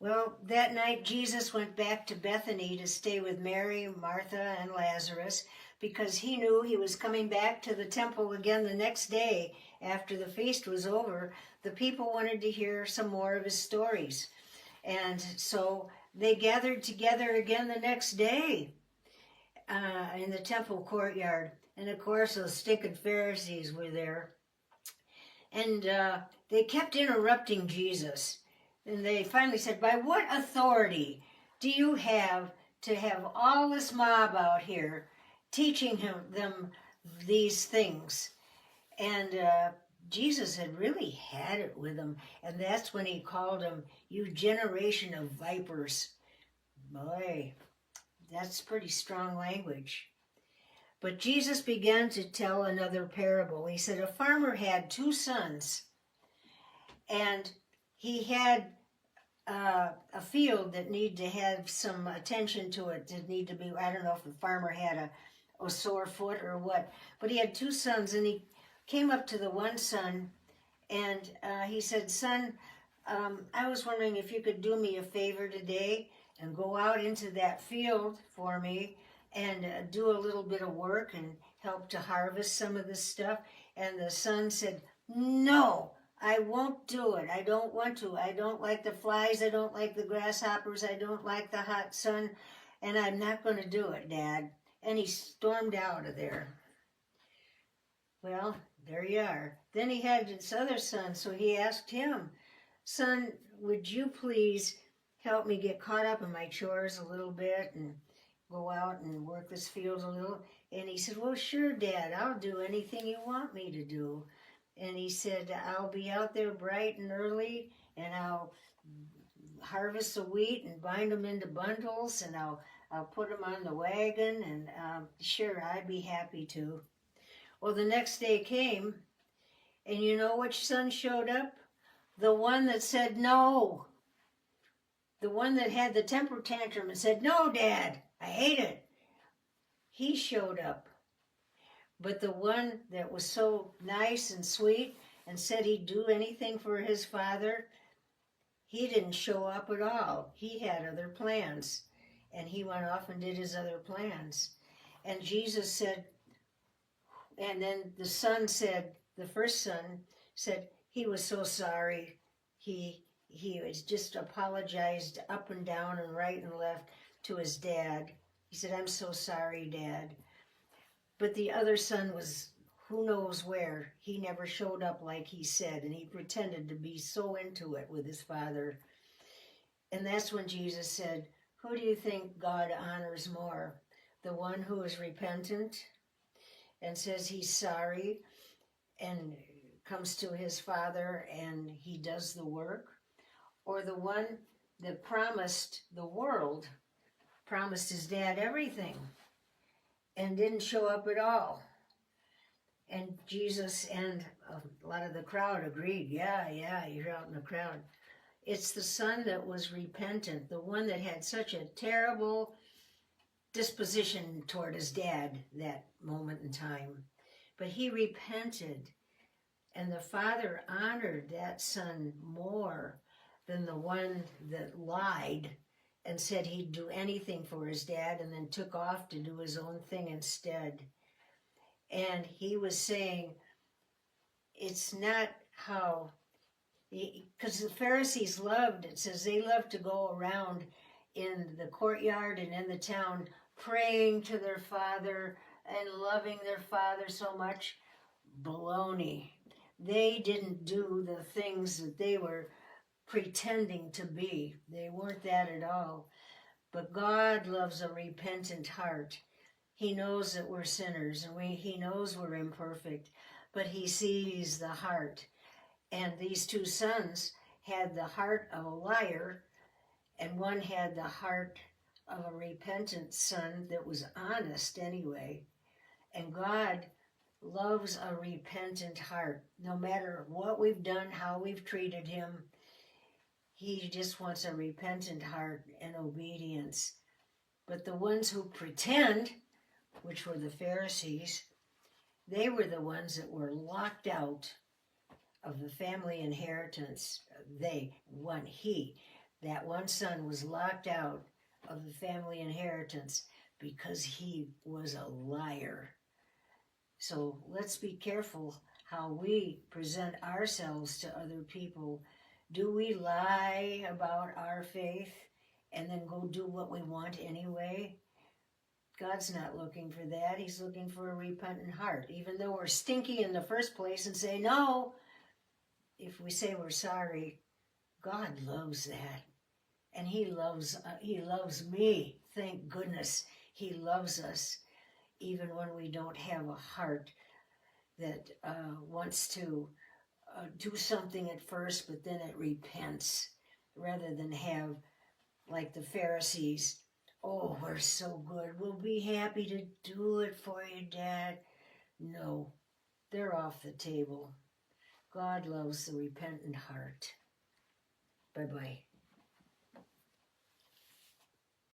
Well, that night Jesus went back to Bethany to stay with Mary, Martha, and Lazarus because he knew he was coming back to the temple again the next day after the feast was over. The people wanted to hear some more of his stories. And so they gathered together again the next day in the temple courtyard. And of course, those stinking Pharisees were there. And they kept interrupting Jesus. And they finally said, by what authority do you have to have all this mob out here teaching them these things? And Jesus had really had it with them. And that's when he called them, you generation of vipers. Boy, that's pretty strong language. But Jesus began to tell another parable. He said, a farmer had 2 sons, and he had a field that needed to have some attention to it. It need to be, I don't know if the farmer had a sore foot or what, but he had 2 sons, and he came up to the one son, and he said, son, I was wondering if you could do me a favor today and go out into that field for me and do a little bit of work and help to harvest some of this stuff. And the son said, no, I won't do it. I don't want to. I don't like the flies. I don't like the grasshoppers. I don't like the hot sun. And I'm not going to do it, Dad. And he stormed out of there. Well, there you are. Then he had his other son, so he asked him, son, would you please help me get caught up in my chores a little bit and go out and work this field a little? And he said, well, sure, Dad, I'll do anything you want me to do. And he said, I'll be out there bright and early, and I'll harvest the wheat and bind them into bundles, and I'll put them on the wagon, and sure, I'd be happy to. Well, the next day came, and you know which son showed up? The one that said no. The one that had the temper tantrum and said, no, Dad, I hate it. He showed up. But the one that was so nice and sweet and said he'd do anything for his father, he didn't show up at all. He had other plans. And he went off and did his other plans. And Jesus said, and then the son said, the first son said he was so sorry. He was just apologized up and down and right and left to his dad. He said, I'm so sorry, Dad. But the other son was who knows where. He never showed up like he said, and he pretended to be so into it with his father. And that's when Jesus said, who do you think God honors more? The one who is repentant and says he's sorry and comes to his father and he does the work? Or the one that promised the world, promised his dad everything and didn't show up at all? And Jesus and a lot of the crowd agreed, yeah, you're out in the crowd. It's the son that was repentant, the one that had such a terrible disposition toward his dad that moment in time. But he repented, and the father honored that son more than the one that lied and said he'd do anything for his dad and then took off to do his own thing instead. And he was saying, it's not how, because the Pharisees loved, it says they loved to go around in the courtyard and in the town praying to their father and loving their father so much. Baloney. They didn't do the things that they were pretending to be. They weren't that at all. But God loves a repentant heart. He knows that we're sinners, and he knows we're imperfect, but he sees the heart. And these 2 sons had the heart of a liar, and one had the heart of a repentant son that was honest anyway. And God loves a repentant heart. No matter what we've done, how we've treated him, he just wants a repentant heart and obedience. But the ones who pretend, which were the Pharisees, they were the ones that were locked out of the family inheritance. That one son was locked out of the family inheritance because he was a liar. So let's be careful how we present ourselves to other people. Do we lie about our faith and then go do what we want anyway? God's not looking for that. He's looking for a repentant heart. Even though we're stinky in the first place and say no, if we say we're sorry, God loves that. And he loves me. Thank goodness he loves us, even when we don't have a heart that wants to do something at first, but then it repents, rather than have, like the Pharisees, oh, we're so good, we'll be happy to do it for you, Dad. No, they're off the table. God loves the repentant heart. Bye-bye.